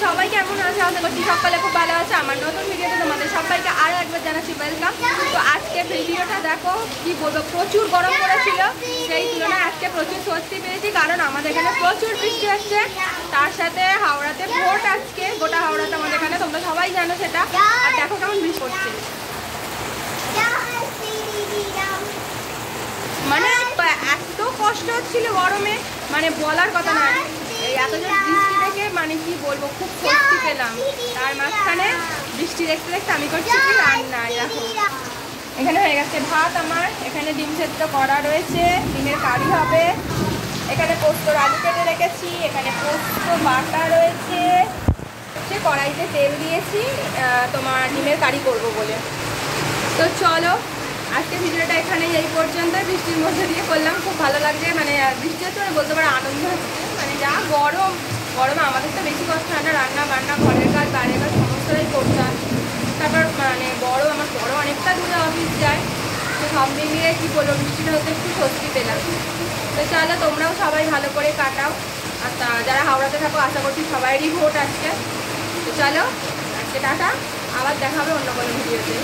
সবাই কেমন আছে? আশা করছি সকালে খুব ভালো আছে। আমার নতুন ভিডিওতে তোমাদের সবাইকে আরও একবার জানাচ্ছি ওয়েলকাম। তো আজকে ভিডিওটা দেখো, কি বলবো, প্রচুর গরম পড়েছিল, সেই তুলনায় আজকে প্রচুর স্বস্তি পেয়েছি, কারণ আমাদের এখানে প্রচুর বৃষ্টি হচ্ছে। তার সাথে হাওড়াতে ভোট আজকে, গোটা হাওড়াতে আমাদের এখানে, তোমরা সবাই জানো সেটা। আর দেখো কেমন বৃষ্টি পড়ছে, মানে এত কষ্ট হচ্ছিল গরমে, মানে বলার কথা না। এই এত জোর বৃষ্টি দেখে মানে কি বলবো, খুব স্বস্তি পেলাম। তার মাঝখানে বৃষ্টি দেখতে দেখতে আমি করছি কি রান্না। দেখো এখানে হয়ে গেছে ভাত আমার, এখানে ডিম সেদ্ধ করা রয়েছে, ডিমের কারি হবে, এখানে পোস্তর আলু কেটে রেখেছি, এখানে পোস্ত বাটা রয়েছে, সে কড়াইতে তেল দিয়েছি তোমার ডিমের কারি করব বলে। তো চলো আজকে ভিডিওটা এখানেই এই পর্যন্ত। বৃষ্টির মধ্যে দিয়ে করলাম, খুব ভালো লাগছে, মানে বৃষ্টি হচ্ছে মানে বলতে পারো আনন্দ হচ্ছে। মানে যা গরমে আমাদের তো বেশি কষ্ট হয় না, রান্না বান্না ঘরের কাজ বাইরের কাজ সমস্তটাই করতে হয়। তারপর মানে আমার বড় অনেকটা দূরে অফিস যায়, তো সব মিলিয়ে কী বলবো, বৃষ্টিটা হতে একটু স্বস্তি পেলাম। তো চলো তোমরাও সবাই ভালো করে কাটাও। আর যারা হাওড়াতে থাকো আশা করছি সবাইরই ভোট আজকে। তো চলো আজকে টাটা, আবার দেখা হবে অন্য কোনো ভিডিওতে।